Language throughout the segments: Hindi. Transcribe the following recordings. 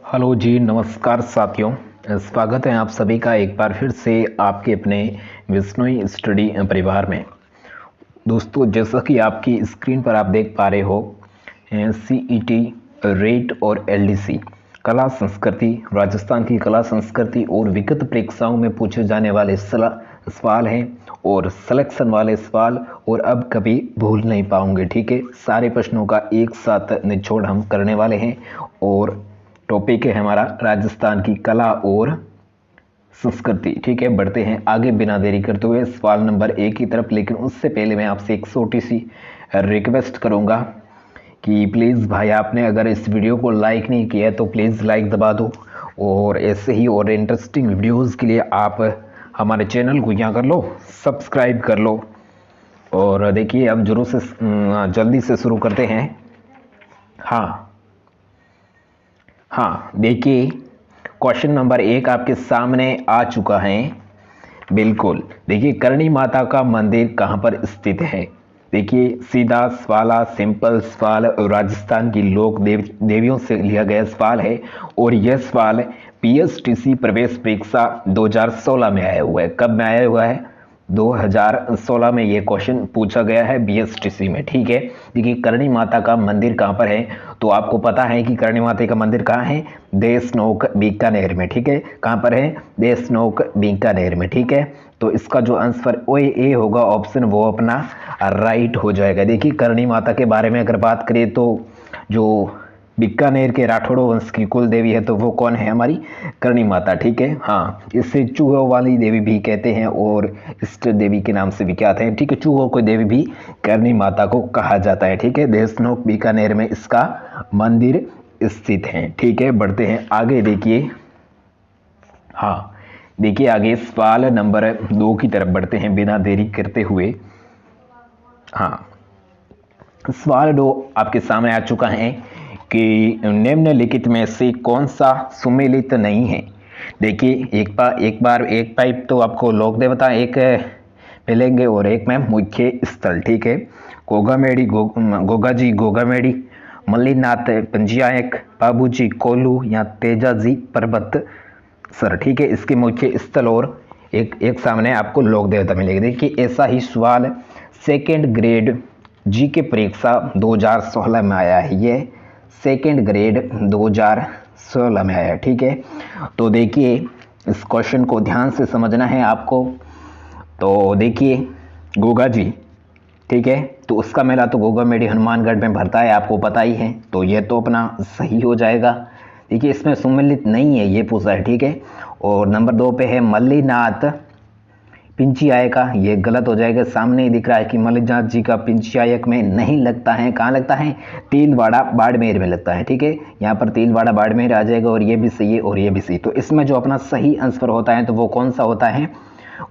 हेलो जी, नमस्कार साथियों। स्वागत है आप सभी का एक बार फिर से आपके अपने विश्नोई स्टडी परिवार में। दोस्तों, जैसा कि आपकी स्क्रीन पर आप देख पा रहे हो, सीईटी, रेट और एलडीसी कला संस्कृति, राजस्थान की कला संस्कृति और विगत परीक्षाओं में पूछे जाने वाले सवाल हैं और सिलेक्शन वाले सवाल, और अब कभी भूल नहीं पाओगे। ठीक है, सारे प्रश्नों का एक साथ निचोड़ हम करने वाले हैं और टॉपिक है हमारा राजस्थान की कला और संस्कृति। ठीक है, बढ़ते हैं आगे बिना देरी करते हुए सवाल नंबर 1 की तरफ। लेकिन उससे पहले मैं आपसे एक छोटी सी रिक्वेस्ट करूंगा कि प्लीज़ भाई, आपने अगर इस वीडियो को लाइक नहीं किया है तो प्लीज़ लाइक दबा दो, और ऐसे ही और इंटरेस्टिंग वीडियोज़ के लिए आप हमारे चैनल को क्या कर लो, सब्सक्राइब कर लो। और देखिए, अब जरूर से जल्दी से शुरू करते हैं। हाँ, देखिए, क्वेश्चन नंबर 1 आपके सामने आ चुका है। बिल्कुल, देखिए, करणी माता का मंदिर कहाँ पर स्थित है। देखिए, सीधा सवाल, सिंपल सवाल, राजस्थान की लोक देवियों से लिया गया सवाल है और यह सवाल पीएसटीसी प्रवेश परीक्षा 2016 में आया हुआ है। कब में आया हुआ है? 2016 में ये क्वेश्चन पूछा गया है बीएसटीसी में। ठीक है, देखिए, करणी माता का मंदिर कहाँ पर है, तो आपको पता है कि करणी माता का मंदिर कहाँ है? देशनोक बीकानेर में। ठीक है, कहाँ पर है? देशनोक बीकानेर में। ठीक है, तो इसका जो आंसर ए होगा ऑप्शन, वो अपना राइट हो जाएगा। देखिए, करणी माता के बारे में अगर बात करें तो जो बीकानेर के राठौड़ों वंश की कुल देवी है तो वो कौन है? हमारी करणी माता। ठीक है, हाँ, इसे चूहों वाली देवी भी कहते हैं और इष्ट देवी के नाम से विख्यात है। ठीक है, चूहों को देवी भी करणी माता को कहा जाता है। ठीक है, देशनोक बीकानेर में इसका मंदिर स्थित है। ठीक है, बढ़ते हैं आगे। देखिए आगे सवाल नंबर 2 की तरफ बढ़ते हैं बिना देरी करते हुए। सवाल 2 आपके सामने आ चुका है कि निम्नलिखित में से कौन सा सुमेलित नहीं है। देखिए, एक पाइप तो आपको लोक देवता एक मिलेंगे और एक में मुख्य स्थल। ठीक है, गोगामेड़ी गोगाजी गोगामेड़ी, मल्लीनाथ पंजियायक, बाबूजी कोलू या तेजाजी पर्वत सर। ठीक है, इसके मुख्य स्थल और एक सामने आपको लोक देवता मिलेगी। देखिए, ऐसा ही सवाल सेकेंड ग्रेड जी के परीक्षा 2016 में आया है। ये सेकेंड ग्रेड 2016 में आया है। ठीक है, तो देखिए, इस क्वेश्चन को ध्यान से समझना है आपको। तो देखिए, गोगा जी, ठीक है, तो उसका मेला तो गोगामेड़ी हनुमानगढ़ में भरता है, आपको पता ही है, तो ये तो अपना सही हो जाएगा। देखिए, इसमें सुमेलित नहीं है, ये पूछा है। ठीक है, और नंबर 2 पे है मल्लीनाथ पिंचियायक का, ये गलत हो जाएगा। सामने ही दिख रहा है कि मल्लीनाथ जी का पिंचियायक में नहीं लगता है। कहाँ लगता है? तिलवाड़ा बाड़मेर में लगता है। ठीक है, यहाँ पर तिलवाड़ा बाड़मेर आ जाएगा और ये भी सही है और ये भी सही। तो इसमें जो अपना सही आंसर होता है तो वो कौन सा होता है?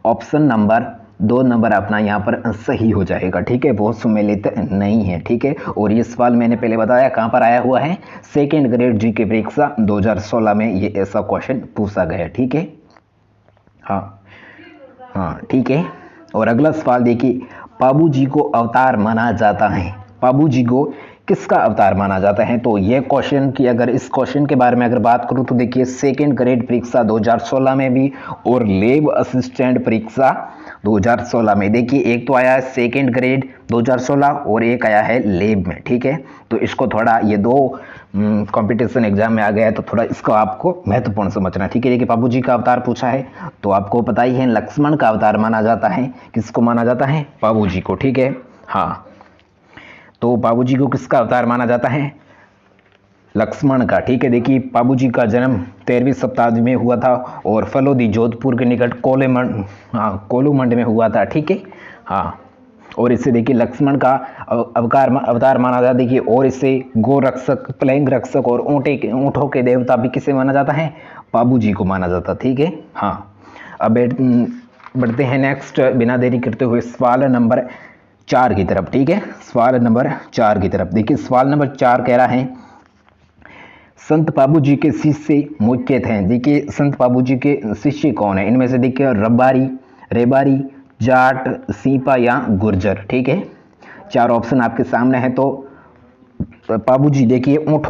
ऑप्शन नंबर 2 नंबर अपना यहाँ पर सही हो जाएगा। ठीक है, वो सुमेलित नहीं है। ठीक है, और ये सवाल मैंने पहले बताया कहाँ पर आया हुआ है? सेकेंड ग्रेड जी के परीक्षा 2016 में ये ऐसा क्वेश्चन पूछा गया। ठीक है, हाँ, ठीक है। और अगला सवाल देखिए, पाबू जी को अवतार माना जाता है। पाबू जी को किसका अवतार माना जाता है? तो ये क्वेश्चन की, अगर इस क्वेश्चन के बारे में अगर बात करूं तो देखिए, सेकेंड ग्रेड परीक्षा 2016 में भी और लेब असिस्टेंट परीक्षा 2016 में, देखिए, एक तो आया है सेकेंड ग्रेड 2016 और एक आया है लेब में। ठीक है, तो इसको थोड़ा, ये 2 कंपटीशन एग्जाम में आ गया है तो थोड़ा इसको आपको महत्वपूर्ण समझना। ठीक है, देखिए, बाबू जी का अवतार पूछा है तो आपको पता ही है लक्ष्मण का अवतार माना जाता है। किसको माना जाता है? बाबू जी को। ठीक है, हाँ, तो बाबू जी को किसका अवतार माना जाता है? लक्ष्मण का। ठीक है, देखिए, बाबू जी का जन्म 13वीं शताब्दी में हुआ था और फलोदी जोधपुर के निकट कोलूमंड में हुआ था। ठीक है, हाँ, और इससे देखिए लक्ष्मण का अवतार माना जाता है। देखिए, और इससे गो रक्षक, प्लेंग रक्षक और ऊँटों के देवता भी किसे माना जाता है? बाबू जी को माना जाता। ठीक है, हाँ, अब बढ़ते हैं नेक्स्ट बिना देरी करते हुए सवाल नंबर 4 की तरफ। ठीक है, सवाल नंबर 4 की तरफ। देखिए, सवाल नंबर 4 कह रहा है, संत बाबू जी के शिष्य मुख्य थे। देखिए, संत बाबू जी के शिष्य कौन है? इनमें से देखिए, रबारी, रेबारी, जाट, सीपा या गुर्जर। ठीक है, 4 ऑप्शन आपके सामने है। तो बाबूजी देखिए ऊँट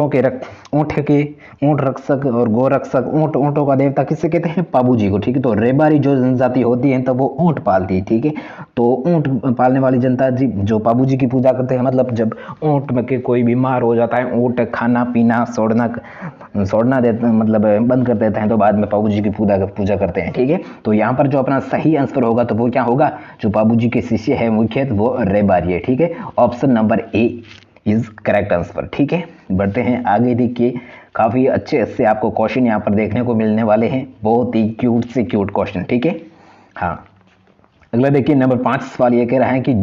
रक्षक और गो रक्षक, ऊँटों का देवता किससे कहते हैं? बाबूजी को। ठीक है, तो रेबारी जो जनजाति होती है तब वो ऊँट पालती है। ठीक है, तो ऊँट पालने वाली जनता जी जो बाबूजी की पूजा करते हैं, मतलब जब ऊँट में के कोई बीमार हो जाता है, ऊँट खाना पीना छोड़ना देता मतलब बंद कर देते हैं, तो बाद में बाबूजी की पूजा करते हैं। ठीक है, तो यहाँ पर जो अपना सही आंसर होगा तो वो क्या होगा? जो बाबूजी के शिष्य है मुख्य वो रेबारी है। ठीक है, option number A is correct answer. ठीक है, बढ़ते हैं आगे। देखिए काफ़ी अच्छे आपको क्वेश्चन यहाँ पर देखने को मिलने वाले हैं, बहुत ही क्यूट से क्यूट क्वेश्चन। ठीक है, हाँ, अगला देखिए नंबर 5 सवाल ये कह रहा है कि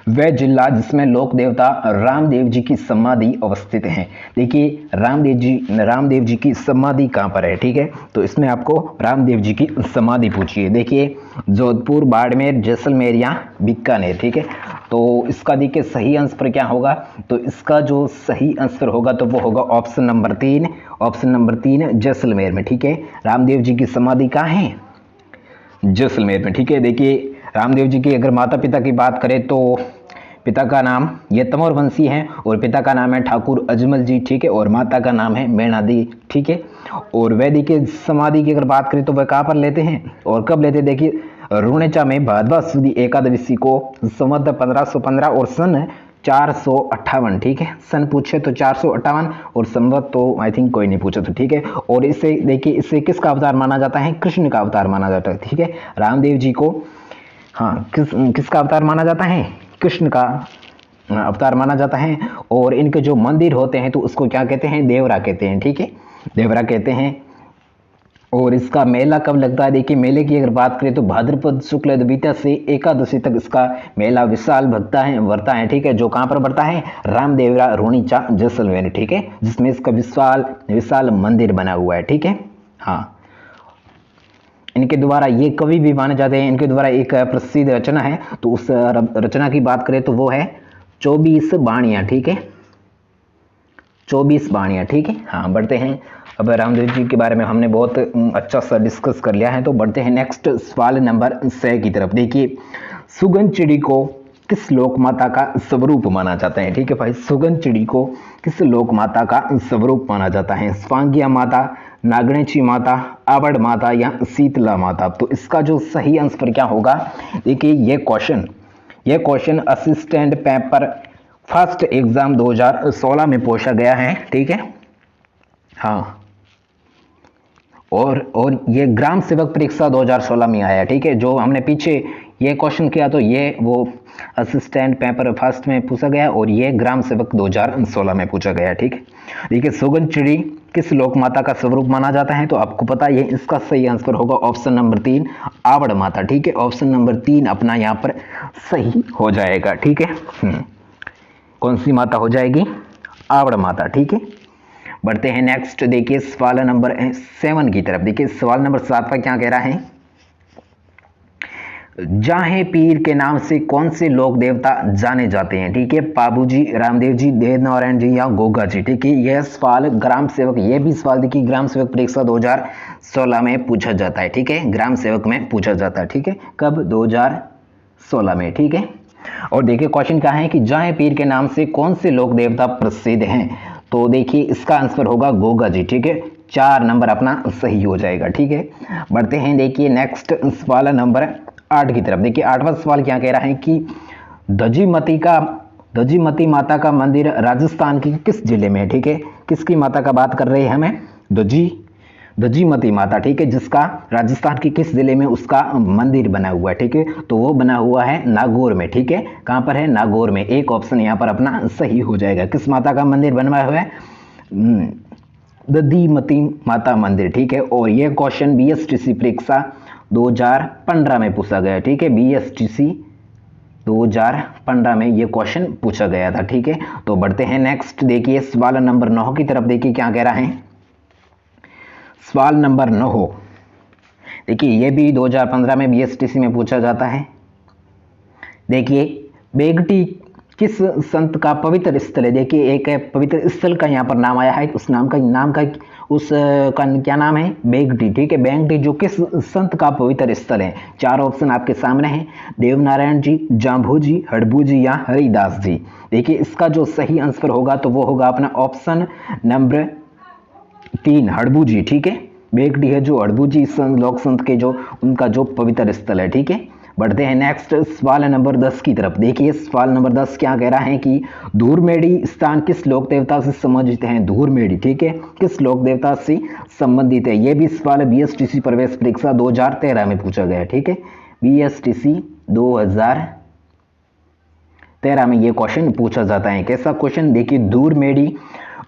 वह जिला जिसमें लोक देवता रामदेव जी की समाधि अवस्थित है। देखिए रामदेव जी की समाधि कहाँ पर है? ठीक है, तो इसमें आपको रामदेव जी की समाधि पूछी है। देखिए जोधपुर, बाड़मेर, जैसलमेर या बीकानेर। ठीक है, तो इसका देखिए सही आंसर क्या होगा? तो इसका जो सही आंसर होगा तो वो होगा ऑप्शन नंबर 3 जैसलमेर में। ठीक है, रामदेव जी की समाधि कहाँ है? जैसलमेर में। ठीक है, देखिए रामदेव जी की अगर माता पिता की बात करें तो पिता का नाम ये तंवर वंशी हैं और पिता का नाम है ठाकुर अजमल जी। ठीक है, और माता का नाम है मैनादी। ठीक है, और वैदिक के समाधि की अगर बात करें तो वह कहाँ पर लेते हैं और कब लेते हैं? देखिए रुणेचा में भाद्रपद सुदी एकादशी को संवत 1515 और सन 458। ठीक है, सन पूछे तो 458 और संवत तो आई थिंक कोई नहीं पूछा। तो ठीक है, और इससे देखिए इससे किसका अवतार माना जाता है? कृष्ण का अवतार माना जाता है। ठीक है, रामदेव जी को हाँ किसका अवतार माना जाता है? कृष्ण का अवतार माना जाता है। और इनके जो मंदिर होते हैं तो उसको क्या कहते हैं? देवरा कहते हैं। ठीक है, देवरा कहते हैं। और इसका मेला कब लगता है? देखिए मेले की अगर बात करें तो भाद्रपद शुक्ल द्वितीया से एकादशी तक इसका मेला विशाल भरता है। ठीक है, जो कहाँ पर बढ़ता है? रामदेवरा रुणीचा जैसलमेर। ठीक है, जिसमें इसका विशाल मंदिर बना हुआ है। ठीक है, हाँ, इनके द्वारा ये कवि भी माने जाते हैं। इनके द्वारा एक प्रसिद्ध रचना है, तो उस रचना की बात करें तो वो है 24 बाणियाँ। ठीक है, 24 बाणियाँ। ठीक है, हाँ, बढ़ते हैं। अब रामदेव जी के बारे में हमने बहुत अच्छा सा डिस्कस कर लिया है, तो बढ़ते हैं नेक्स्ट सवाल नंबर 6 की तरफ। देखिए सुगन चिड़ी को किस लोक माता का स्वरूप माना जाता है? ठीक है भाई, सुगन चिड़ी को किस लोक माता का स्वरूप माना जाता है? स्वांगिया माता, नागणेची माता, आवड़ माता या शीतला माता? तो इसका जो सही आंसर क्या होगा? देखिए ये question assistant paper first exam 2016 में पूछा गया है। ठीक है, हाँ, और ये ग्राम सेवक परीक्षा 2016 में आया। ठीक है, जो हमने पीछे ये क्वेश्चन किया तो ये वो असिस्टेंट पेपर फर्स्ट में पूछा गया और ये ग्राम सेवक 2016 में पूछा गया। ठीक है, देखिए सुगन चिड़ी किस लोक माता का स्वरूप माना जाता है? तो आपको पता है इसका सही आंसर होगा ऑप्शन नंबर 3 आवड़ माता। ठीक है, ऑप्शन नंबर 3 अपना यहाँ पर सही हो जाएगा। ठीक है, कौन सी माता हो जाएगी? आवड़ माता। ठीक है, बढ़ते हैं नेक्स्ट। देखिए सवाल नंबर 7 की तरफ। देखिए सवाल नंबर 7 पर क्या कह रहा है? जाहे पीर के नाम से कौन से लोक देवता जाने जाते हैं? ठीक है, बाबूजी, रामदेव जी, देव नारायण जी या गोगा जी? ठीक है, यह सवाल ग्राम सेवक, ये भी सवाल देखिए ग्राम सेवक परीक्षा 2016 में पूछा जाता है। ठीक है, ग्राम सेवक में पूछा जाता है। ठीक है, कब? 2016 में। ठीक है, और देखिए क्वेश्चन क्या है कि जाहे पीर के नाम से कौन से लोक देवता प्रसिद्ध हैं? तो देखिए इसका आंसर होगा गोगा जी। ठीक है, 4 नंबर अपना सही हो जाएगा। ठीक है, बढ़ते हैं। देखिए नेक्स्ट सवाल नंबर 8 की तरफ। देखिए 8वां सवाल क्या कह रहा है कि दजीमती माता का मंदिर राजस्थान की किस जिले में है? ठीक है, किसकी माता का बात कर रहे हैं हमें? दजीमती माता। ठीक है, जिसका राजस्थान के किस जिले में उसका मंदिर बना हुआ है? ठीक है, तो वो बना हुआ है नागौर में। ठीक है, कहाँ पर है? नागौर में। एक ऑप्शन यहाँ पर अपना सही हो जाएगा। किस माता का मंदिर बनवाया हुआ है? दधीमती माता मंदिर। ठीक है, और ये क्वेश्चन बीएसटीसी परीक्षा 2015 में पूछा गया। ठीक है, बीएसटीसी 2015 में ये क्वेश्चन पूछा गया था। ठीक है, तो बढ़ते हैं नेक्स्ट। देखिए सवाल नंबर 9 की तरफ। देखिए क्या कह रहा है? सवाल नंबर 9। देखिए ये भी 2015 में बीएसटीसी में पूछा जाता है। देखिए बेगटी किस संत का पवित्र स्थल है? देखिए एक पवित्र स्थल का यहाँ पर नाम आया है, उस नाम का उस का क्या नाम है? बेंगटी, ठीक है। बेंगटी जो किस संत का पवित्र स्थल है? 4 ऑप्शन आपके सामने हैं, देवनारायण जी, जांभू जी, हड़बू जी या हरिदास जी। देखिए इसका जो सही आंसर होगा तो वो होगा अपना ऑप्शन नंबर 3 हड़बू जी, ठीक है। बेंगटी है जो हड़बू जी लोक संत के जो उनका जो पवित्र स्थल है, ठीक है। बढ़ते हैं नेक्स्ट सवाल नंबर 10 की तरफ। देखिए सवाल नंबर 10 क्या कह रहा है कि धूरमेड़ी स्थान किस लोक देवता से संबंधित है? धूरमेड़ी, ठीक है, किस लोक देवता से संबंधित है? यह भी सवाल बीएसटीसी प्रवेश परीक्षा 2013 में पूछा गया है, ठीक है। बीएसटीसी 2013 में यह क्वेश्चन पूछा जाता है। कैसा क्वेश्चन? देखिए धूरमेड़ी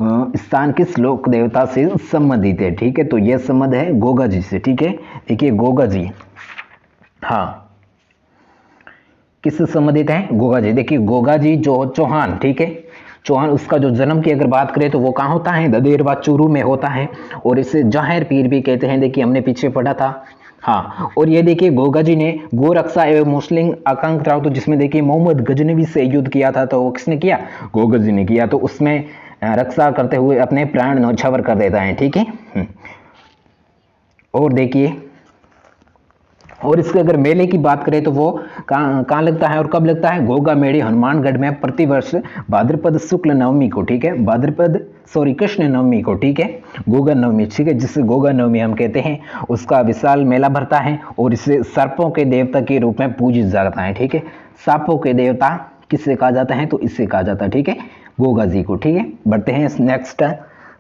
स्थान किस लोक देवता से संबंधित है? ठीक है, तो यह संबंध है गोगा जी से, ठीक है। देखिए गोगा जी, हाँ, किससे संबंधित है? गोगा जी। देखिए गोगा जी जो चौहान, ठीक है, चौहान, उसका जो जन्म की अगर बात करें तो वो कहाँ होता है? ददेरवा चूरू में होता है और इसे जाहिर पीर भी कहते हैं। देखिए हमने पीछे पढ़ा था, हाँ। और ये देखिए गोगा जी ने गोरक्षा एवं मुस्लिम आकांक्षाओं, तो जिसमें देखिए मोहम्मद गजनवी से युद्ध किया था, तो वो किसने किया? गोगा जी ने किया। तो उसमें रक्षा करते हुए अपने प्राण न्यौछावर कर देता है, ठीक है। और देखिए, और इसके अगर मेले की बात करें तो वो कहाँ लगता है और कब लगता है? गोगा मेड़ी हनुमानगढ़ में प्रतिवर्ष भाद्रपद शुक्ल नवमी को, ठीक है, कृष्ण नवमी को, ठीक है, गोगा नवमी, ठीक है, जिसे गोगा नवमी हम कहते हैं, उसका विशाल मेला भरता है और इसे सर्पों के देवता के रूप में पूजित जाता है, ठीक है। सांपों के देवता किससे कहा जाता है? तो इससे कहा जाता है, ठीक है, गोगा जी को, ठीक है। बढ़ते हैं नेक्स्ट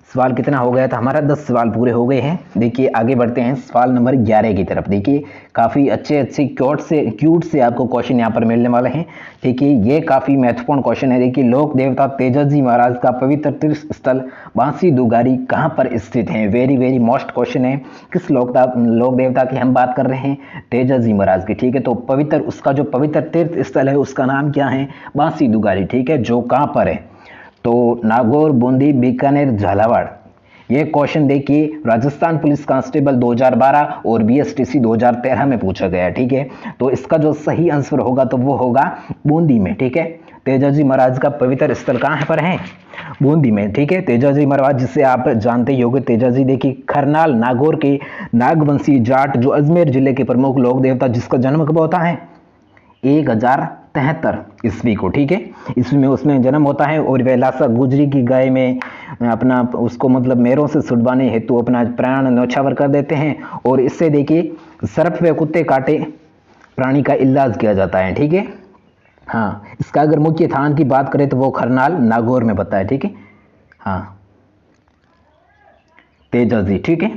सवाल। कितना हो गया था हमारा? 10 सवाल पूरे हो गए हैं। देखिए आगे बढ़ते हैं सवाल नंबर 11 की तरफ। देखिए काफ़ी अच्छे क्यूट से आपको क्वेश्चन यहाँ पर मिलने वाले हैं। देखिए ये काफ़ी महत्वपूर्ण क्वेश्चन है। देखिए लोक देवता तेजाजी महाराज का पवित्र तीर्थ स्थल बांसी दुगारी कहाँ पर स्थित है? वेरी वेरी मोस्ट क्वेश्चन है। किस लोक देवता की हम बात कर रहे हैं? तेजाजी महाराज की, ठीक है। तो पवित्र, उसका जो पवित्र तीर्थ स्थल है उसका नाम क्या है? बांसी दुगारी, ठीक है, जो कहाँ पर है? तो नागौर, बूंदी, बीकानेर, झालावाड़। ये क्वेश्चन देखिए राजस्थान पुलिस कांस्टेबल 2012 और बीएसटीसी 2013 में पूछा गया, ठीक है। तो इसका जो सही आंसर होगा तो वो होगा बूंदी में, ठीक है। तेजाजी महाराज का पवित्र स्थल कहाँ पर है? बूंदी में, ठीक है। तेजाजी महाराज जिसे आप जानते ही होंगे, तेजाजी देखिए खरनाल नागौर के नागवंशी जाट जो अजमेर जिले के प्रमुख लोक देवता, जिसका जन्म कब होता है? 1073 ईस्वी को, ठीक है, ईस्वी में उसमें जन्म होता है। और वह लासा गुजरी की गाय में अपना उसको मतलब मेरों से छुड़वाने हेतु अपना प्राण न्यौछावर कर देते हैं और इससे देखिए सर्प व कुत्ते काटे प्राणी का इलाज किया जाता है, ठीक है। हाँ, इसका अगर मुख्य स्थान की बात करें तो वो खरनाल नागौर में बताया, ठीक है। हाँ तेजाजी, ठीक है,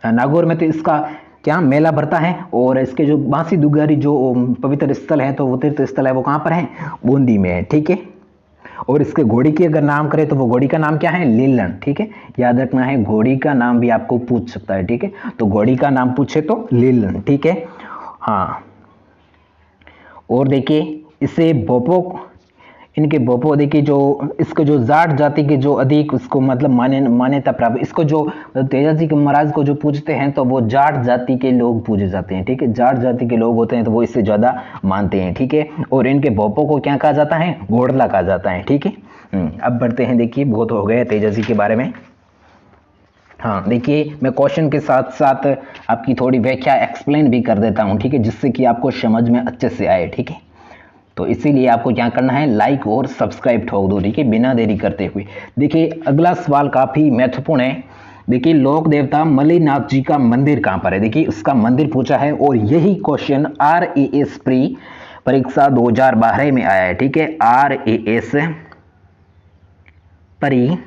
नागौर में तो इसका क्या मेला भरता है। और इसके जो बांसी दुगारी जो पवित्र स्थल है, तो वो तीर्थ स्थल है, वो कहाँ पर है? बूंदी में है, ठीक है। और इसके घोड़ी की अगर नाम करें तो वो घोड़ी का नाम क्या है? लीलन, ठीक है, याद रखना है, घोड़ी का नाम भी आपको पूछ सकता है, ठीक है। तो घोड़ी का नाम पूछे तो लीलन, ठीक है। हाँ, और देखिए इसे बोपो, इनके बोपो देखिए जो इसको जो जाट जाति के जो अधिक उसको मतलब मान्यता प्राप्त, इसको जो तेजाजी के महाराज को जो पूजते हैं तो वो जाट जाति के लोग पूजे जाते हैं, ठीक है। जाट जाति के लोग होते हैं तो वो इससे ज़्यादा मानते हैं, ठीक है। और इनके बोपो को क्या कहा जाता है? घोड़ला कहा जाता है, ठीक है। अब बढ़ते हैं, देखिए बहुत हो गया तेजाजी के बारे में। हाँ देखिए मैं क्वेश्चन के साथ साथ आपकी थोड़ी व्याख्या एक्सप्लेन भी कर देता हूँ, ठीक है, जिससे कि आपको समझ में अच्छे से आए, ठीक है। तो इसीलिए आपको क्या करना है? लाइक और सब्सक्राइब ठोक दो, ठीक है, बिना देरी करते हुए। देखिए अगला सवाल काफ़ी महत्वपूर्ण है। देखिए लोक देवता मल्लीनाथ जी का मंदिर कहाँ पर है? देखिए उसका मंदिर पूछा है और यही क्वेश्चन RAS प्री परीक्षा 2012 में आया है, ठीक है। RAS प्री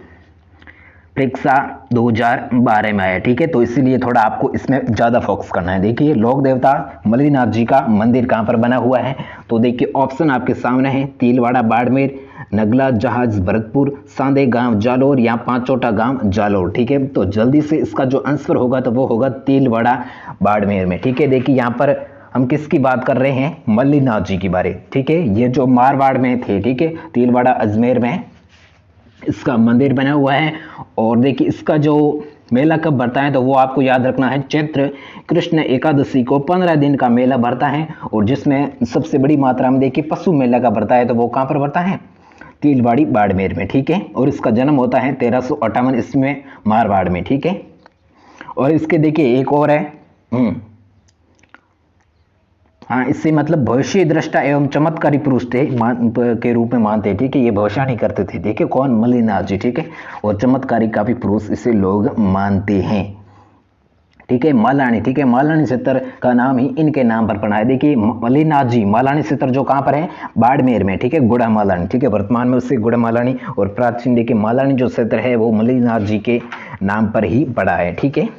परीक्षा 2012 में आया, ठीक है। तो इसीलिए थोड़ा आपको इसमें ज़्यादा फोकस करना है। देखिए लोक देवता मल्लीनाथ जी का मंदिर कहाँ पर बना हुआ है? तो देखिए ऑप्शन आपके सामने है, तिलवाड़ा बाड़मेर, नगला जहाज भरतपुर, सांदे गांव जालोर या पांचोटा गांव जालोर, ठीक है। तो जल्दी से इसका जो आंसर होगा तो वो होगा तिलवाड़ा बाड़मेर में, ठीक है। देखिए यहाँ पर हम किसकी बात कर रहे हैं? मल्लीनाथ जी की बारे, ठीक है। ये जो मारवाड़ में थे, ठीक है, तिलवाड़ा अजमेर में इसका मंदिर बना हुआ है। और देखिए इसका जो मेला कब भरता है तो वो आपको याद रखना है, चैत्र कृष्ण एकादशी को 15 दिन का मेला भरता है। और जिसमें सबसे बड़ी मात्रा में देखिए पशु मेला का भरता है, तो वो कहाँ पर भरता है? तिलवाड़ी बाड़मेर में, ठीक है। और इसका जन्म होता है 1358 ईस्वी में मारवाड़ में, ठीक है। और इसके देखिए एक और है, हाँ, इससे मतलब भविष्य दृष्टा एवं चमत्कारी पुरुष थे के रूप में मानते, ठीक है। ये भविष्यवाणी करते थे, ठीक है, कौन? मल्लिनाथ जी, ठीक है। और चमत्कारी का भी पुरुष इसे लोग मानते हैं, ठीक है। मालानी, ठीक है, मालानी क्षेत्र का नाम ही इनके नाम पर पड़ा है। देखिए मल्लिनाथ जी, मालानी क्षेत्र जो कहाँ पर है? बाड़मेर में, ठीक है, गुड़ा मालानी, ठीक है। वर्तमान में उससे गुड़ा मालानी, और प्राचीन देखिए मालानी जो क्षेत्र है वो मल्लिनाथ जी के नाम पर ही पड़ा है, ठीक है।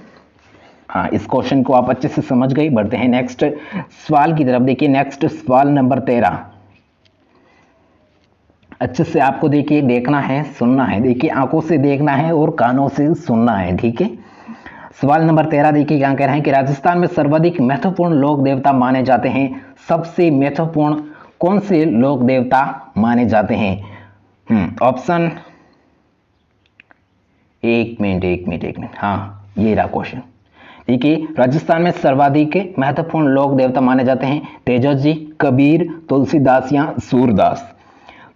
हाँ, इस क्वेश्चन को आप अच्छे से समझ गए। बढ़ते हैं नेक्स्ट सवाल की तरफ। देखिए नेक्स्ट सवाल नंबर 13, अच्छे से आपको देखिए देखना है, सुनना है। देखिए आंखों से देखना है और कानों से सुनना है, ठीक है। सवाल नंबर 13 देखिए क्या कह रहे हैं कि राजस्थान में सर्वाधिक महत्वपूर्ण लोक देवता माने जाते हैं, सबसे महत्वपूर्ण कौन से लोक देवता माने जाते हैं? ऑप्शन, एक मिनट, हाँ ये रहा क्वेश्चन। देखिए राजस्थान में सर्वाधिक महत्वपूर्ण लोक देवता माने जाते हैं तेजस जी, कबीर, तुलसीदास या सूरदास।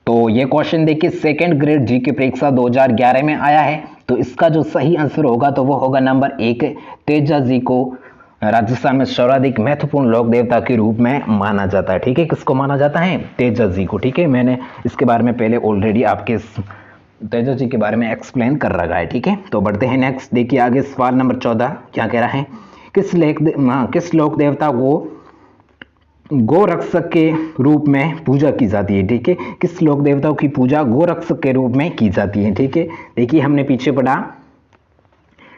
तो ये क्वेश्चन देखिए सेकंड ग्रेड जी की परीक्षा 2011 में आया है। तो इसका जो सही आंसर होगा तो वो होगा नंबर 1, तेजस जी को राजस्थान में सर्वाधिक महत्वपूर्ण लोक देवता के रूप में माना जाता है, ठीक है। किसको माना जाता है? तेजस जी को, ठीक है। मैंने इसके बारे में पहले ऑलरेडी आपके तेजस जी के बारे में एक्सप्लेन कर रखा है, ठीक है। तो बढ़ते हैं नेक्स्ट। देखिए आगे सवाल नंबर 14 क्या कह रहा है, किस लोक देवता को गोरक्षक के रूप में पूजा की जाती है, ठीक है। किस लोक देवताओं की पूजा गोरक्षक के रूप में की जाती है, ठीक है। देखिए हमने पीछे पढ़ा,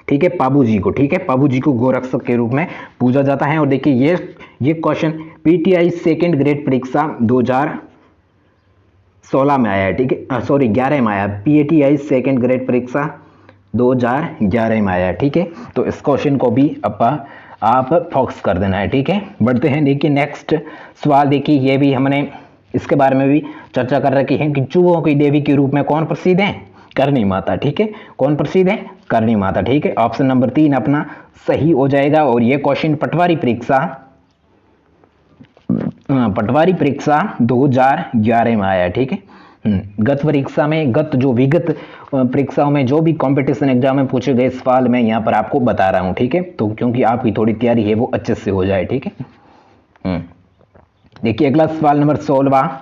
ठीक है, पाबू जी को, ठीक है, पाबू जी को गोरक्षक के रूप में पूजा जाता है। और देखिए ये क्वेश्चन पीटीआई सेकंड ग्रेड परीक्षा 2016 में आया है, ठीक है, सॉरी 11 में आया। पीटीआई सेकंड ग्रेड परीक्षा 2011 में आया है, ठीक है। तो इस क्वेश्चन को भी आप फोकस कर देना है, ठीक है। बढ़ते हैं देखिए नेक्स्ट सवाल। देखिए ये भी हमने इसके बारे में भी चर्चा कर रखी है कि चूहों की देवी के रूप में कौन प्रसिद्ध है? करणी माता, ठीक है। कौन प्रसिद्ध है? करणी माता, ठीक है। ऑप्शन नंबर 3 अपना सही हो जाएगा। और ये क्वेश्चन पटवारी परीक्षा 2011 में आया है, ठीक है। गत विगत परीक्षाओं में जो भी कंपटीशन एग्जाम में पूछे गए सवाल मैं यहाँ पर आपको बता रहा हूँ, ठीक है। तो क्योंकि आपकी थोड़ी तैयारी है वो अच्छे से हो जाए, ठीक है। देखिए अगला सवाल नंबर 16,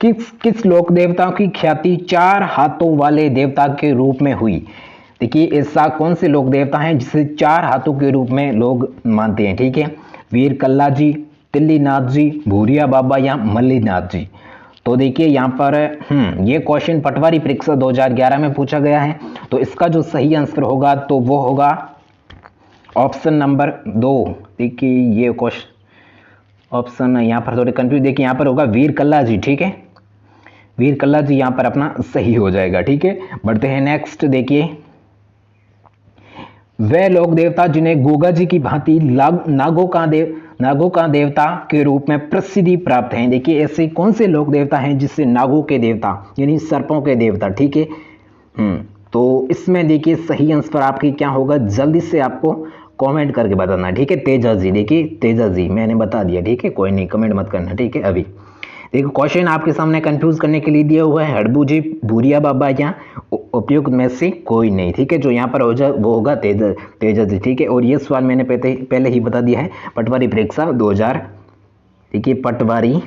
किस लोक देवता की ख्याति 4 हाथों वाले देवता के रूप में हुई? देखिए ऐसा कौन से लोक देवता हैं जिसे 4 हाथों के रूप में लोग मानते हैं, ठीक है। वीर कल्ला जी, तिल्लीनाथ जी, भूरिया बाबा या मल्लीनाथ जी। तो देखिए यहाँ पर ये क्वेश्चन पटवारी परीक्षा 2011 में पूछा गया है। तो इसका जो सही आंसर होगा तो वो होगा ऑप्शन नंबर 2। देखिए ये क्वेश्चन ऑप्शन यहाँ पर थोड़े कंफ्यूज, देखिए यहाँ पर होगा वीर कल्ला जी, ठीक है। वीर कल्ला जी यहाँ पर अपना सही हो जाएगा, ठीक है। बढ़ते हैं नेक्स्ट। देखिए वह लोक देवता जिन्हें गोगा जी की भांति नागों का देवता के रूप में प्रसिद्धि प्राप्त है। देखिए ऐसे कौन से लोक देवता हैं जिससे नागों के देवता यानी सर्पों के देवता, ठीक है। तो इसमें देखिए सही आंसर आपकी क्या होगा, जल्दी से आपको कमेंट करके बताना, ठीक है। तेजस जी, देखिए तेजस जी मैंने बता दिया, ठीक है। कोई नहीं कमेंट मत करना, ठीक है। अभी देखो क्वेश्चन आपके सामने कंफ्यूज करने के लिए दिया हुआ है हड़बू जी, भूरिया बाबा या उपयुक्त में से कोई नहीं, ठीक है। जो यहाँ पर हो जाए वो होगा तेजस जी, ठीक है। और ये सवाल मैंने पहले ही बता दिया है पटवारी परीक्षा 2000, देखिए पटवारी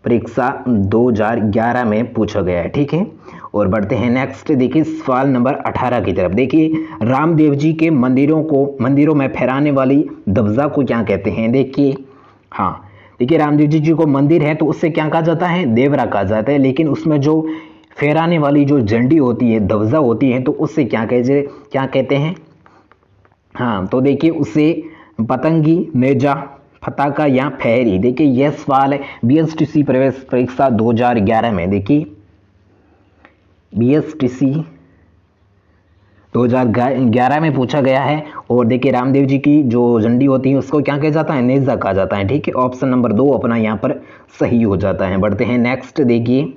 परीक्षा 2011 में पूछा गया है, ठीक है। और बढ़ते हैं नेक्स्ट। देखिए सवाल नंबर 18 की तरफ। देखिए रामदेव जी के मंदिरों में फहराने वाली ध्वजा को क्या कहते हैं? देखिए हाँ, देखिए रामदेव जी को मंदिर है तो उससे क्या कहा जाता है? देवरा कहा जाता है। लेकिन उसमें जो फहराने वाली जो झंडी होती है, ध्वजा होती है, तो उससे क्या कहते हैं? हाँ, तो देखिए उसे पतंगी, नेजा, पताका या फहरी। देखिए यह सवाल है बीएसटीसी प्रवेश परीक्षा 2011 में। देखिए बीएसटीसी 2011 में पूछा गया है। और देखिए रामदेव जी की जो झंडी होती है उसको क्या कहा जाता है? नेजा कहा जाता है, ठीक है। ऑप्शन नंबर 2 अपना यहाँ पर सही हो जाता है। बढ़ते हैं नेक्स्ट। देखिए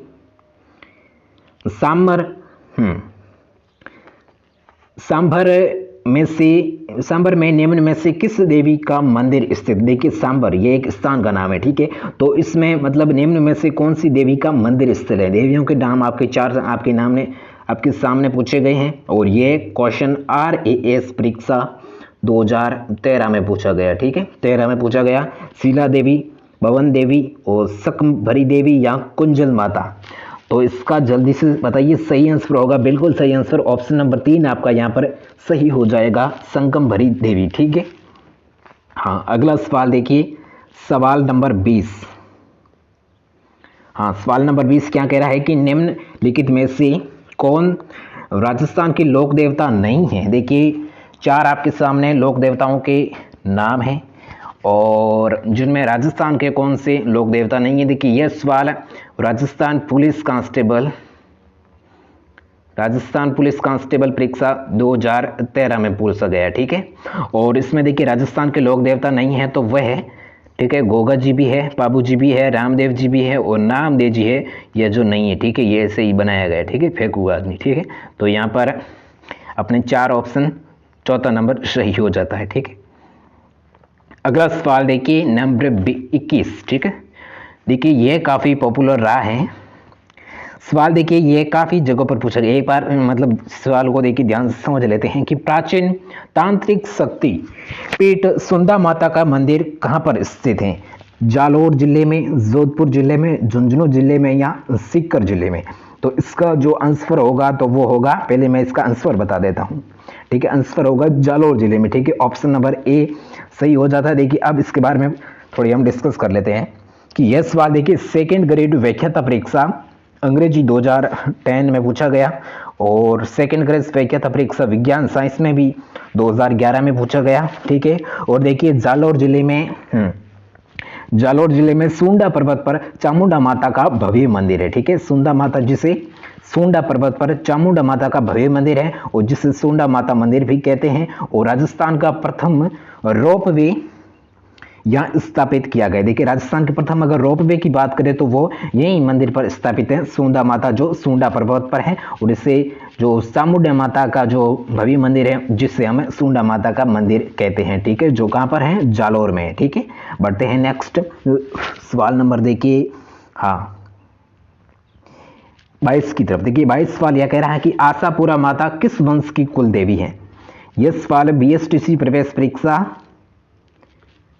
सांभर में निम्न में से किस देवी का मंदिर स्थित? देखिए सांभर ये एक स्थान का नाम है, ठीक है। तो इसमें मतलब निम्न में से कौन सी देवी का मंदिर स्थित है? देवियों के नाम आपके 4 आपके आपके सामने पूछे गए हैं और ये क्वेश्चन RAS परीक्षा 2013 में पूछा गया। ठीक है, 13 में पूछा गया। शीला देवी, भवन देवी और शकंभरी देवी या कुंजल माता। तो इसका जल्दी से बताइए सही आंसर होगा। बिल्कुल सही आंसर ऑप्शन नंबर 3 आपका यहाँ पर सही हो जाएगा, शकंभरी देवी। ठीक है। हाँ, अगला सवाल देखिए, सवाल नंबर 20। हाँ, सवाल नंबर 20 क्या कह रहा है कि निम्नलिखित में से कौन राजस्थान के लोक देवता नहीं है। देखिए 4 आपके सामने लोक देवताओं के नाम हैं और जिनमें राजस्थान के कौन से लोक देवता नहीं है। देखिए यह सवाल राजस्थान पुलिस कांस्टेबल परीक्षा 2013 में पूछा गया। ठीक है, और इसमें देखिए राजस्थान के लोक देवता नहीं है तो वह है, ठीक है, गोगा जी भी है, बाबू जी भी है, रामदेव जी भी है और नामदेव जी है, यह जो नहीं है। ठीक है, ये ऐसे ही बनाया गया। ठीक है, फेंक हुआ आदमी। ठीक है, तो यहाँ पर अपने 4 ऑप्शन चौथा नंबर सही हो जाता है। ठीक है, अगला सवाल देखिए नंबर 21। ठीक है, देखिए यह काफ़ी पॉपुलर रहा है सवाल। देखिए ये काफ़ी जगहों पर पूछा गया। एक बार मतलब सवाल को देखिए ध्यान से समझ लेते हैं कि प्राचीन तांत्रिक शक्ति पीठ सुंदा माता का मंदिर कहाँ पर स्थित है। जालोर जिले में, जोधपुर जिले में, झुंझुनू जिले में या सीकर जिले में। तो इसका जो आंसर होगा तो वो होगा, पहले मैं इसका आंसर बता देता हूँ। ठीक है, आंसर होगा जालोर जिले में। ठीक है, ऑप्शन नंबर ए सही हो जाता है। देखिए अब इसके बारे में थोड़ी हम डिस्कस कर लेते हैं कि यह सवाल देखिए सेकेंड ग्रेड व्याख्याता परीक्षा अंग्रेजी 2010 में पूछा गया और सेकेंड ग्रेड व्याख्याता परीक्षा विज्ञान साइंस में भी 2011 में पूछा गया। ठीक है, और देखिए जालोर जिले में सुंडा पर्वत पर चामुंडा माता का भव्य मंदिर है। ठीक है, सुंडा माता जिसे सुंडा पर्वत पर चामुंडा माता का भव्य मंदिर है और जिसे सुंडा माता मंदिर भी कहते हैं। और राजस्थान का प्रथम रोपवे यहाँ स्थापित किया गया। देखिए राजस्थान के प्रथम अगर रोपवे की बात करें तो वो यही मंदिर पर स्थापित है, सुंडा माता जो सुंडा पर्वत पर है। और इससे जो चामुंडा माता का जो भव्य मंदिर है जिससे हम सुंडा माता का मंदिर कहते हैं। ठीक है, जो कहाँ पर है, जालोर में है। ठीक है, बढ़ते हैं नेक्स्ट सवाल नंबर देखिए, हाँ 22 की तरफ। देखिए 22 सवाल यह कह रहा है कि आशापुरा माता किस वंश की कुल देवी है। यह सवाल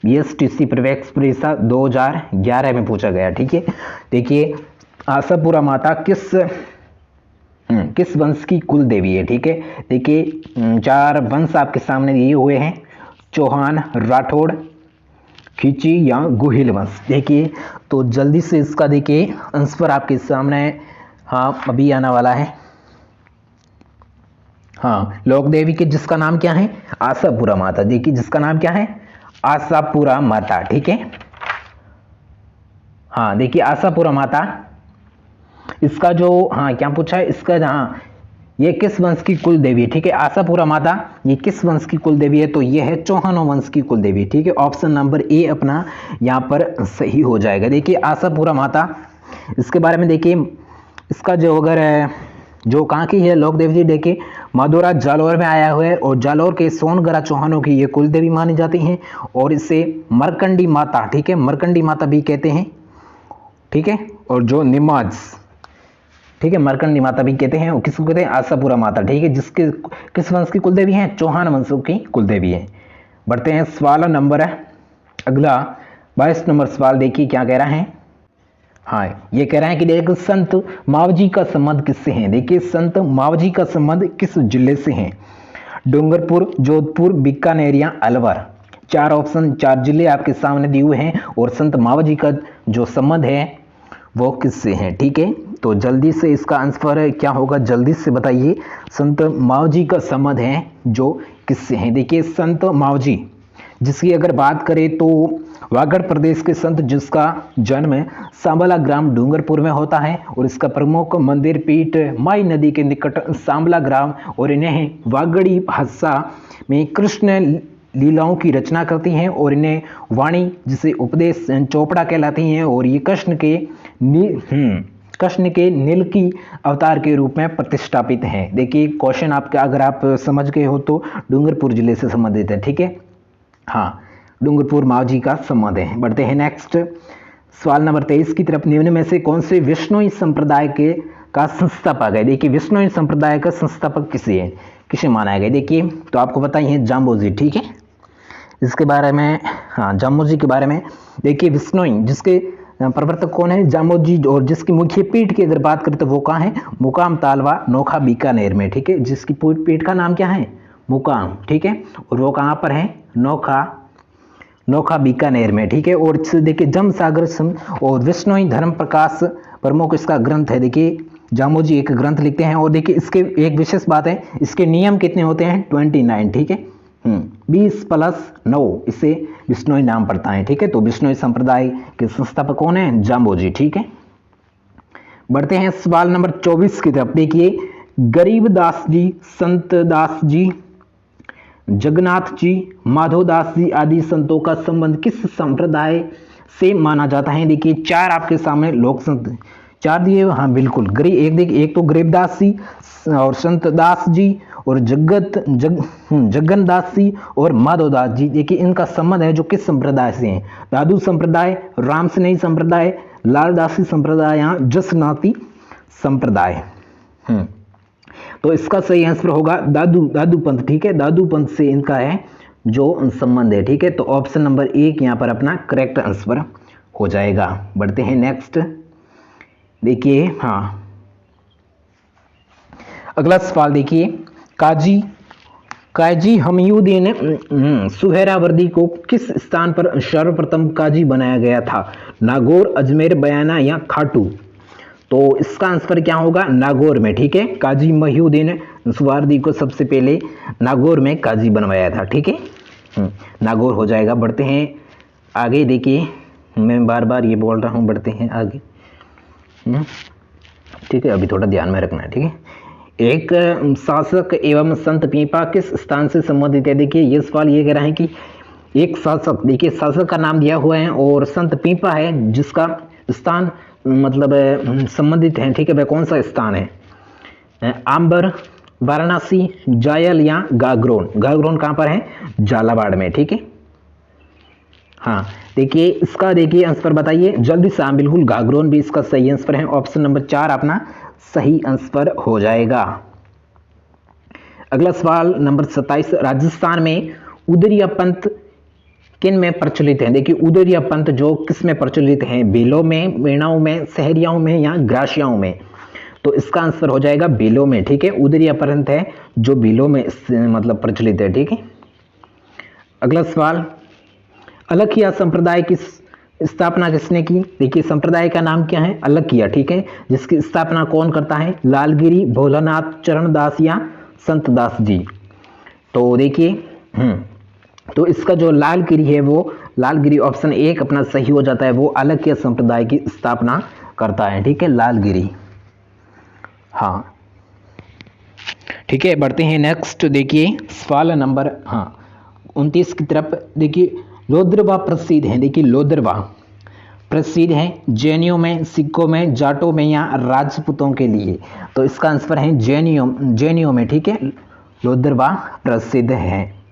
BSTC प्रवेश परीक्षा 2011 में पूछा गया। ठीक है, देखिए आशापुरा माता किस वंश की कुल देवी है। ठीक है, देखिए 4 वंश आपके सामने दिए हुए हैं, चौहान, राठौड़, खींची या गुहिल वंश। देखिए तो जल्दी से इसका देखिए आंसर आपके सामने हाँ अभी आने वाला है। हाँ, लोक देवी के जिसका नाम क्या है, आशापुरा माता। देखिए जिसका नाम क्या है, आशापुरा माता। ठीक है, हाँ देखिए आशापुरा माता, इसका जो हाँ क्या पूछा है इसका, हाँ ये किस वंश की कुल देवी है। ठीक है, आशापुरा माता ये किस वंश की कुल देवी है, तो ये है चौहानों वंश की कुल देवी। ठीक है, ऑप्शन नंबर ए अपना यहाँ पर सही हो जाएगा। देखिए आशापुरा माता, इसके बारे में देखिए इसका जो अगर जो कहाँ की है लोक देवी, देखिए मधुरा जालोर में आया हुआ है और जालोर के सोनगरा चौहानों की ये कुल देवी मानी जाती हैं और इसे मरकंडी माता, ठीक है, मरकंडी माता भी कहते हैं। ठीक है, और जो निमाज, ठीक है, मरकंडी माता भी कहते हैं और किसको कहते हैं, आशापुरा माता। ठीक है, जिसके किस वंश की कुल देवी है, चौहान वंशों की कुल देवी है। बढ़ते हैं सवाल नंबर अगला 22 नंबर सवाल देखिए क्या कह रहा है। हाँ, ये कह रहा है कि देखो संत मावजी का संबंध किससे है। देखिए संत मावजी का संबंध किस जिले से है, डूंगरपुर, जोधपुर, बीकानेर या अलवर। 4 ऑप्शन, 4 जिले आपके सामने दिए हुए हैं और संत मावजी का जो संबंध है वो किससे है। ठीक है, तो जल्दी से इसका आंसर क्या होगा, जल्दी से बताइए। संत मावजी का संबंध है जो किससे है। देखिए संत मावजी जिसकी अगर बात करें तो वागड़ प्रदेश के संत जिसका जन्म सांबला ग्राम डूंगरपुर में होता है और इसका प्रमुख मंदिर पीठ माई नदी के निकट सांबला ग्राम और इन्हें वागड़ी भाषा में कृष्ण लीलाओं की रचना करती हैं और इन्हें वाणी जिसे उपदेश चोपड़ा कहलाती हैं और ये कृष्ण के नील की अवतार के रूप में प्रतिष्ठापित हैं। देखिए क्वेश्चन आपका अगर आप समझ गए हो तो डूंगरपुर जिले से संबंधित है। ठीक है, हाँ डूंगरपुर मावजी का संबंध है। बढ़ते हैं नेक्स्ट सवाल नंबर 23 की तरफ। निम्न में से कौन से विष्णुई संप्रदाय के का संस्थापक है। देखिए विश्नोई संप्रदाय का संस्थापक किसे माना गया? देखिए तो आपको पता ही है जाम्बोजी, ठीक है। इसके बारे में, हाँ जाम्बोजी के बारे में देखिए, विश्नोई जिसके प्रवर्तक कौन है? जाम्बोजी, और जिसकी मुख्य पीठ की अगर बात करें तो वो कहाँ है? मुकाम तालवा नोखा बीकानेर में, ठीक है। जिसकी पीठ का नाम क्या है? मुकाम, ठीक है। और वो कहाँ पर है? नोखा बीकानेर में, ठीक है। और देखिए जम सागर और विश्नोई धर्म प्रकाश प्रमुख इसका ग्रंथ है। देखिए जाम्बोजी एक ग्रंथ लिखते हैं, और देखिए इसके एक विशेष बात है, इसके नियम कितने होते हैं? 29, ठीक है। 20+9 इससे विश्नोई नाम पड़ता है, ठीक है। तो विश्नोई संप्रदाय के संस्थापक कौन है? जाम्बोजी, ठीक है। बढ़ते हैं सवाल नंबर 24 की तरफ। देखिए गरीबदास जी, संत दास जी, जगन्नाथ जी, माधोदास जी आदि संतों का संबंध किस संप्रदाय से माना जाता है? देखिए 4 आपके सामने लोक संत 4 दिए, हाँ बिल्कुल। एक तो गरीबदास जी और संत दास जी और जगन्नाथ जी और माधोदास जी। देखिए इनका संबंध है जो किस संप्रदाय से है? दादू संप्रदाय, रामसनेही संप्रदाय, लालदासी संप्रदाय या जसनाती संप्रदाय। तो इसका सही आंसर होगा दादू पंथ, ठीक है। दादू पंथ से इनका है जो संबंध है, ठीक है। तो ऑप्शन नंबर 1 यहाँ पर अपना करेक्ट आंसर हो जाएगा। बढ़ते हैं नेक्स्ट। देखिए हाँ अगला सवाल देखिए, काजी हमीउद्दीन सुहरावर्दी को किस स्थान पर सर्वप्रथम काजी बनाया गया था? नागौर, अजमेर, बयाना या खाटू? तो इसका आंसर क्या होगा? नागौर में, ठीक है। काजी महीउद्दीन सुहरावर्दी को सबसे पहले नागौर में काजी बनवाया था, ठीक है। नागौर हो जाएगा। बढ़ते हैं आगे। देखिए मैं बार बार ये बोल रहा हूँ, बढ़ते हैं आगे, ठीक है। अभी थोड़ा ध्यान में रखना है, ठीक है। एक शासक एवं संत पीपा किस स्थान से संबंधित है? देखिए ये सवाल ये कह रहा है कि एक शासक, देखिए शासक का नाम दिया हुआ है और संत पीपा है जिसका स्थान मतलब संबंधित है, ठीक है। वह कौन सा स्थान है? आंबर, वाराणसी, जायल या गागरोन? गागरोन कहाँ पर है? झालावाड़ में, ठीक है। हाँ देखिए इसका देखिए आंसर बताइए जल्दी से। हाँ बिल्कुल गागरोन भी इसका सही आंसर है। ऑप्शन नंबर 4 अपना सही आंसर हो जाएगा। अगला सवाल नंबर 27। राजस्थान में उदरिया पंथ किन में प्रचलित है? देखिए उदरिया पंथ जो किस में प्रचलित है? भीलों में, मेणाओं में, सहरियाओं में या ग्रासियाओं में? तो इसका आंसर हो जाएगा भीलों में, ठीक है। उदरिया पंथ है जो भीलों में मतलब प्रचलित है, ठीक है। अगला सवाल, अलखिया संप्रदाय की स्थापना किसने की? देखिए संप्रदाय का नाम क्या है? अलखिया, ठीक है। जिसकी स्थापना कौन करता है? लालगिरी, भोलानाथ, चरणदास या संत दास जी? तो देखिए तो इसका जो लालगिरी है वो लालगिरी ऑप्शन 1 अपना सही हो जाता है। वो अलखिया संप्रदाय की स्थापना करता है, ठीक है, लालगिरी। हाँ ठीक है। बढ़ते हैं नेक्स्ट। देखिए सवाल नंबर 29 की तरफ। देखिए लोदरवा प्रसिद्ध है। देखिए लोदरवा प्रसिद्ध है जैनियों में, सिखों में, जाटों में या राजपूतों के लिए? तो इसका आंसर है जैनियों में, ठीक है। लोदरवा प्रसिद्ध है।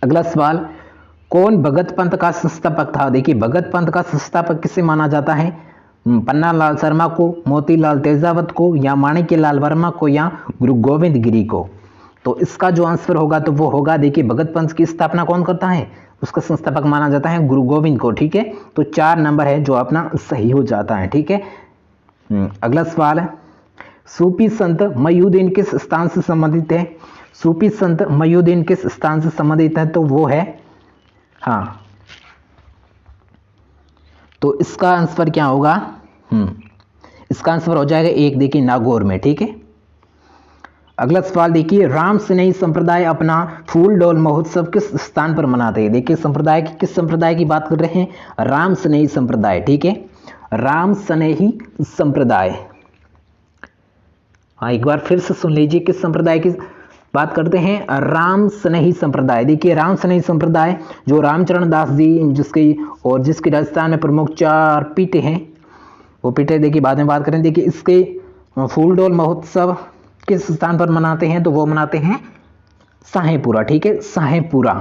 अगला सवाल, कौन भगत पंथ का संस्थापक था? देखिए भगत पंथ का संस्थापक किसे माना जाता है? पन्ना लाल शर्मा को, मोतीलाल तेजावत को या माणिक्य लाल वर्मा को या गुरु गोविंद गिरी को? तो इसका जो आंसर होगा तो वो होगा, देखिए भगत पंथ की स्थापना कौन करता है? उसका संस्थापक माना जाता है गुरु गोविंद को, ठीक है। तो 4 नंबर है जो अपना सही हो जाता है, ठीक है। अगला सवाल है, सूफी संत महीउद्दीन किस स्थान से संबंधित है? सूफी संत महीउद्दीन किस स्थान से संबंधित है? तो वो है तो इसका आंसर क्या होगा? इसका आंसर हो जाएगा 1, देखिए नागौर में, ठीक है। अगला सवाल देखिए, रामसनेही संप्रदाय अपना फूल डोल महोत्सव किस स्थान पर मनाते हैं? देखिए संप्रदाय की किस संप्रदाय की बात कर रहे हैं? रामसनेही संप्रदाय, ठीक है। रामसनेही संप्रदाय, एक बार फिर से सुन लीजिए, किस संप्रदाय की बात करते हैं? रामसनेही संप्रदाय। देखिए रामसनेही संप्रदाय जो रामचरण दास जी जिसकी राजस्थान में प्रमुख 4 पीठे हैं, वो पीठे देखिए बाद में बात करें। देखिए इसके फूल डोल महोत्सव किस स्थान पर मनाते हैं? तो वो मनाते हैं साहेपुरा, ठीक है, साहेपुरा।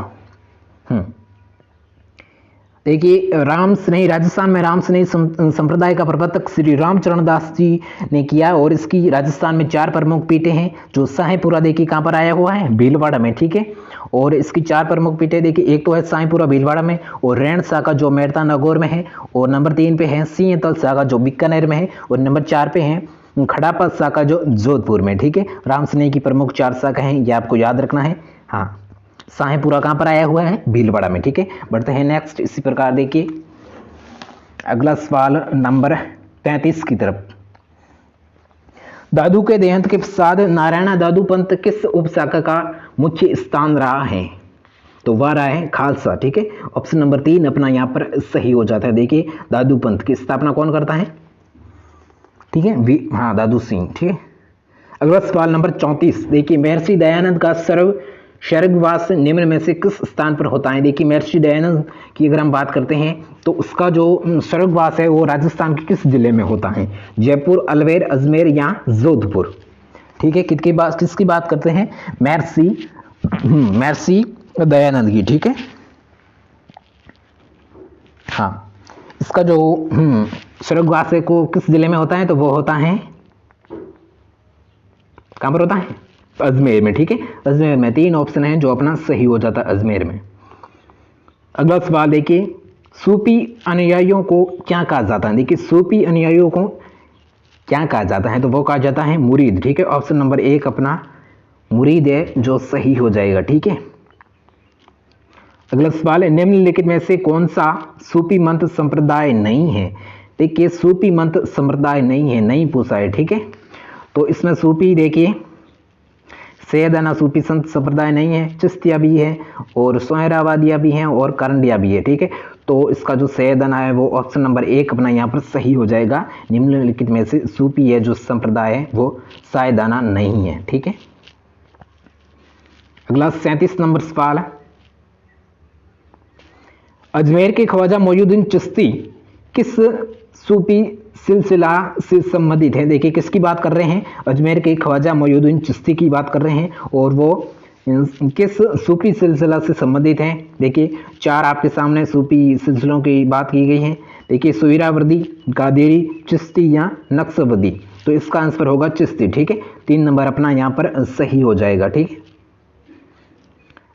देखिए राम स्नेही, राजस्थान में राम स्नेही संप्रदाय का प्रवर्तक श्री रामचरण दास जी ने किया और इसकी राजस्थान में 4 प्रमुख पीठें हैं। जो साहेपुरा देखिए कहाँ पर आया हुआ है, भीलवाड़ा में, ठीक है। और इसकी 4 प्रमुख पीठें देखिए, एक तो है साहेपुरा भीलवाड़ा में, और रैण शाखा जो मेड़ता नागौर में है, और नंबर 3 पे है सिंहतल शाखा जो बीकानेर में है, और नंबर 4 पे है खड़ापत शाखा जो जोधपुर में, ठीक है। राम स्नेही की प्रमुख 4 शाखा हैं, ये आपको याद रखना है। हाँ, साहेपुरा कहाँ पर आया हुआ है, भीलवाड़ा में, ठीक है। बढ़ते हैं नेक्स्ट। इसी प्रकार देखिए अगला सवाल नंबर 35 की तरफ। दादू के देहांत के पश्चात नारायणा दादू पंथ किस उपशाखा का मुख्य स्थान रहा है? तो वह रहा है खालसा, ठीक है। ऑप्शन नंबर 3 अपना यहाँ पर सही हो जाता है। देखिए दादू पंथ की स्थापना कौन करता है, ठीक है, हाँ दादू सिंह, ठीक है। अगला सवाल नंबर 34 देखिए महर्षि दयानंद का स्वर्गवास निम्न में से किस स्थान पर होता है? देखिए महर्षि दयानंद की अगर हम बात करते हैं तो उसका जो स्वर्गवास है वो राजस्थान के किस जिले में होता है? जयपुर, अलवर, अजमेर या जोधपुर, ठीक है। किसकी बात करते हैं? महर्षि दयानंद की, ठीक है। हाँ, इसका जो स्वर्गवास है को किस जिले में होता है? तो वो होता है, कहां पर होता है? अजमेर में, ठीक है। अजमेर में 3 ऑप्शन है जो अपना सही हो जाता है अजमेर में। अगला सवाल देखिए सूफी अनुयायियों को क्या कहा जाता है? देखिए सूफी अनुयायियों को क्या कहा जाता है? तो वो कहा जाता है मुरीद, ठीक है। ऑप्शन नंबर 1 अपना मुरीद है जो सही हो जाएगा, ठीक है। अगला सवाल है निम्नलिखित में से कौन सा सूफी मंत्र संप्रदाय नहीं है? देखिए सूफी मंत्र संप्रदाय नहीं है, नहीं पूछा है, ठीक है। तो इसमें सूफी देखिए सैयदाना सूफी संत संप्रदाय नहीं है, चिश्तिया भी है, और सोहरावादिया भी हैं, और करंडिया भी है, ठीक है। तो इसका जो सैयदाना है वो ऑप्शन नंबर 1 अपना यहाँ पर सही हो जाएगा। निम्नलिखित में से सूफी है जो संप्रदाय है वो सैयदाना नहीं है, ठीक है। अगला 37 नंबर सवाल, अजमेर के ख्वाजा मोइनुद्दीन चिश्ती किस सूफी सिलसिला से संबंधित है? देखिए किसकी बात कर रहे हैं? अजमेर के ख्वाजा मोइनुद्दीन चिश्ती की बात कर रहे हैं, और वो किस सूफी सिलसिला से संबंधित हैं? देखिए 4 आपके सामने सूफी सिलसिलों की बात की गई है। देखिए सुहरावर्दी, कादेरी, चिश्ती या नक्शबंदी। तो इसका आंसर होगा चिश्ती, ठीक है। 3 नंबर अपना यहाँ पर सही हो जाएगा, ठीक है।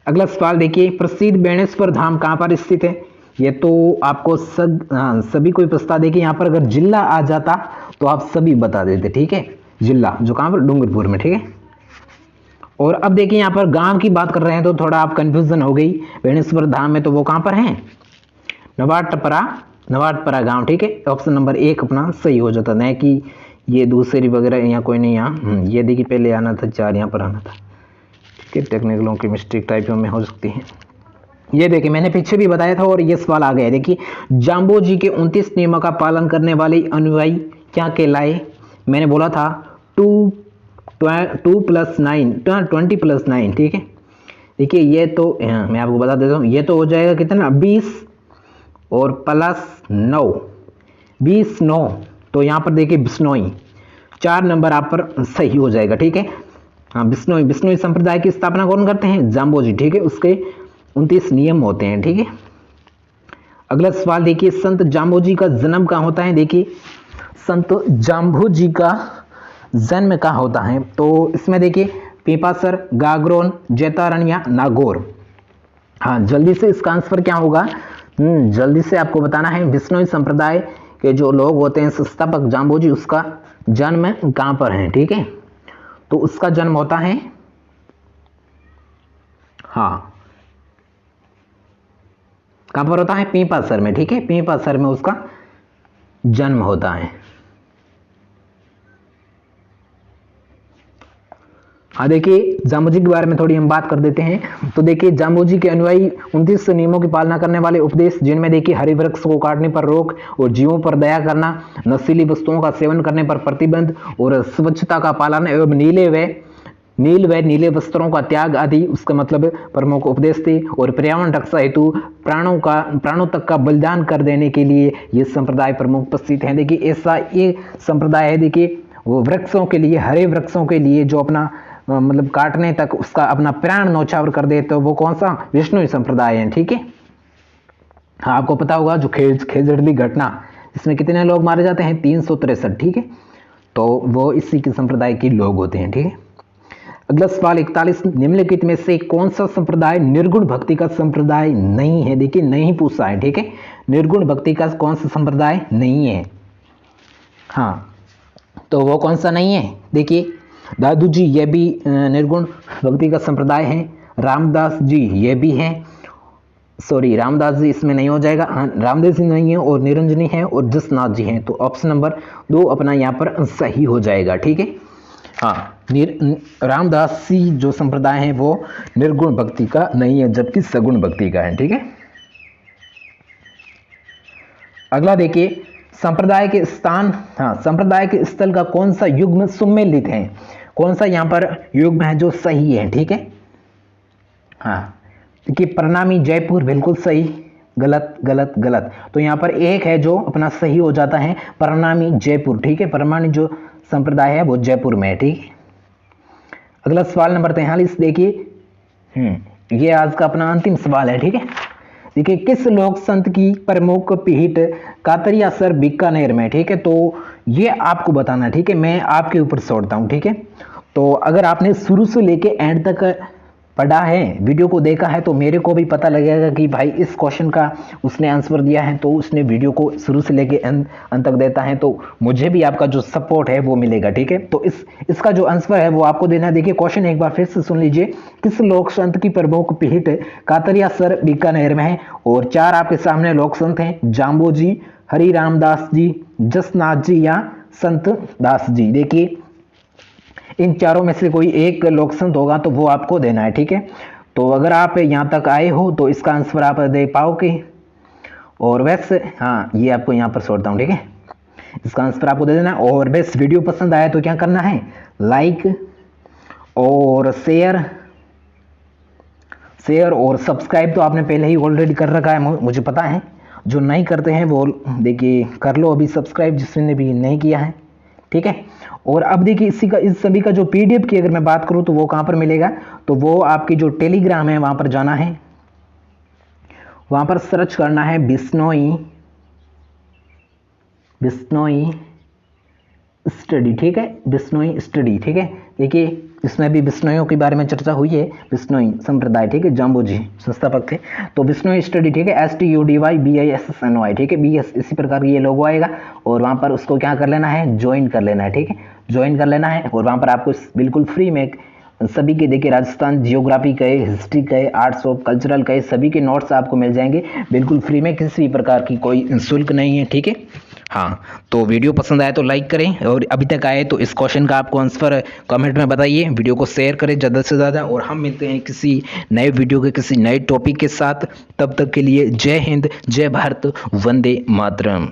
अगला सवाल देखिए प्रसिद्ध बेणेश्वर धाम कहाँ पर स्थित है? ये तो आपको सभी कोई पूछता। देखिए यहाँ पर अगर जिला आ जाता तो आप सभी बता देते, ठीक है। जिला जो कहाँ पर, डूंगरपुर में, ठीक है। और अब देखिए यहाँ पर गांव की बात कर रहे हैं तो थोड़ा आप कंफ्यूजन हो गई। बेणेश्वर धाम में तो वो कहाँ पर है? नवाटपरा गांव, ठीक है। ऑप्शन नंबर 1 अपना सही हो जाता, नहीं कि ये दूसरी वगैरह यहाँ कोई नहीं। यहाँ ये देखिए पहले आना था 4 यहाँ पर आना था, ठीक है। टेक्निकलों की मिस्टेक टाइपों में हो सकती है। ये देखिए मैंने पीछे भी बताया था और ये सवाल आ गया। देखिए जाम्बो जी के 29 नियमों का पालन करने वाले अनुयायी क्या कहलाए? मैंने बोला था 2 + 9 20 + 9, ठीक है। देखिए ये तो मैं आपको बता देता हूँ, ये तो हो जाएगा कितना 20 और +9 29। तो यहाँ पर देखिए बिश्नोई 4 नंबर आप पर सही हो जाएगा, ठीक है। हाँ बिश्नोई संप्रदाय की स्थापना कौन करते हैं? जाम्बो जी, ठीक है। उसके 29 नियम होते हैं, ठीक है। अगला सवाल देखिए संत जाम्बो जी का जन्म कहाँ होता है? देखिए संत जाम्बो जी का जन्म कहाँ होता है? तो इसमें देखिए पीपासर, गागरोन, जैतारण या नागौर। हाँ जल्दी से इसका आंसर क्या होगा? जल्दी से आपको बताना है। बिश्नोई संप्रदाय के जो लोग होते हैं संस्थापक जाम्बो जी, उसका जन्म कहाँ पर है, ठीक है। तो उसका जन्म होता है, हाँ कहां पर होता है? पीपासर में, ठीक है। पीपासर में उसका जन्म होता है। हाँ देखिए जाम्बो जी के बारे में थोड़ी हम बात कर देते हैं। तो देखिए जाम्बो जी के अनुयायी 29 नियमों की पालना करने वाले उपदेश, जिनमें देखिए हरे वृक्ष को काटने पर रोक, और जीवों पर दया करना, नशीली वस्तुओं का सेवन करने पर प्रतिबंध, और स्वच्छता का पालन एवं नीले वस्त्रों का त्याग आदि उसका मतलब प्रमुख उपदेश थे। और पर्यावरण रक्षा हेतु प्राणों तक का बलिदान कर देने के लिए ये संप्रदाय प्रमुख उपस्थित हैं। देखिए ऐसा ये संप्रदाय है, देखिए वो वृक्षों के लिए, हरे वृक्षों के लिए जो अपना मतलब काटने तक उसका अपना प्राण न्यौछावर कर दे, तो वो कौन सा? विष्णु संप्रदाय है, ठीक है। हाँ, आपको पता होगा जो खेजड़ली घटना, इसमें कितने लोग मारे जाते हैं? 363, ठीक है। तो वो इसी के संप्रदाय के लोग होते हैं, ठीक है। अगला सवाल 41, निम्नलिखित में से कौन सा संप्रदाय निर्गुण भक्ति का संप्रदाय नहीं है? देखिए नहीं पूछा है, ठीक है। निर्गुण भक्ति का कौन सा संप्रदाय नहीं है? हाँ, तो वो कौन सा नहीं है? देखिए दादू जी ये भी निर्गुण भक्ति का संप्रदाय है, रामदास जी ये भी हैं, सॉरी रामदास जी इसमें नहीं हो जाएगा, हाँ रामदास जी नहीं है, और निरंजनी है और जसनाथ जी हैं। तो ऑप्शन नंबर 2 अपना यहाँ पर सही हो जाएगा, ठीक है। हाँ, रामदासी जो संप्रदाय है वो निर्गुण भक्ति का नहीं है, जबकि सगुण भक्ति का है, ठीक है। अगला देखिए, संप्रदाय के स्थान, हाँ संप्रदाय के स्थल का कौन सा युग्म सुमेलित है? कौन सा यहाँ पर युग्म है जो सही है, ठीक है। हाँ देखिए, प्रणामी जयपुर बिल्कुल सही, गलत गलत गलत। तो यहाँ पर एक है जो अपना सही हो जाता है, प्रणामी जयपुर, ठीक है। प्रणामी जो संप्रदाय है वो जयपुर में है, ठीक है। अगला सवाल नंबर 43 देखिए, ये आज का अपना अंतिम सवाल है, ठीक है। देखिए, किस लोक संत की प्रमुख पीठ कातरियासर बीकानेर में, ठीक है। तो ये आपको बताना, ठीक है, मैं आपके ऊपर छोड़ता हूँ, ठीक है। तो अगर आपने शुरू से लेके एंड तक पढ़ा है, वीडियो को देखा है, तो मेरे को भी पता लगेगा कि भाई इस क्वेश्चन का उसने आंसर दिया है, तो उसने वीडियो को शुरू से लेके अंत तक देता है, तो मुझे भी आपका जो सपोर्ट है वो मिलेगा, ठीक है। तो इसका जो आंसर है वो आपको देना है। देखिए क्वेश्चन एक बार फिर से सुन लीजिए, किस लोक संत की प्रमुख पीठ कातरियासर बीकानेर में है? और 4 आपके सामने लोक संत हैं, जाम्बो जी, हरि रामदास जी, जसनाथ जी या संत दास जी। देखिए इन चारों में से कोई एक लोक संत होगा तो वो आपको देना है, ठीक है। तो अगर आप यहाँ तक आए हो तो इसका आंसर आप दे पाओगे। और वैसे हाँ, ये आपको यहाँ पर छोड़ता हूँ, ठीक है। इसका आंसर आपको दे देना है। और बस वीडियो पसंद आया तो क्या करना है? लाइक और शेयर और सब्सक्राइब तो आपने पहले ही ऑलरेडी कर रखा है, मुझे पता है। जो नहीं करते हैं वो देखिए कर लो अभी सब्सक्राइब, जिसने भी नहीं किया है, ठीक है। और अब देखिए इस सभी का जो पीडीएफ की अगर मैं बात करूं तो वो कहां पर मिलेगा? तो वो आपकी जो टेलीग्राम है वहां पर जाना है, वहां पर सर्च करना है बिश्नोई स्टडी, ठीक है, बिश्नोई स्टडी, ठीक है। देखिए इसमें भी बिश्नोइयों के बारे में चर्चा हुई है, बिश्नोई संप्रदाय, ठीक है, जाम्बो जी संस्थापक थे। तो बिश्नोई स्टडी, ठीक है, STUDYBISSNOI, ठीक है, BS इसी प्रकार की ये लोगो आएगा। और वहां पर उसको क्या कर लेना है? ज्वाइन कर लेना है, ठीक है, ज्वाइन कर लेना है। और वहां पर आपको बिल्कुल फ्री में सभी के देखिए राजस्थान जियोग्राफी के, हिस्ट्री के, आर्ट्स ऑफ कल्चरल के सभी के नोट्स आपको मिल जाएंगे बिल्कुल फ्री में, किसी प्रकार की कोई शुल्क नहीं है, ठीक है। हाँ, तो वीडियो पसंद आए तो लाइक करें, और अभी तक आए तो इस क्वेश्चन का आपको आंसर कमेंट में बताइए, वीडियो को शेयर करें ज़्यादा से ज़्यादा। और हम मिलते हैं किसी नए वीडियो के किसी नए टॉपिक के साथ, तब तक के लिए जय हिंद, जय भारत, वंदे मातरम।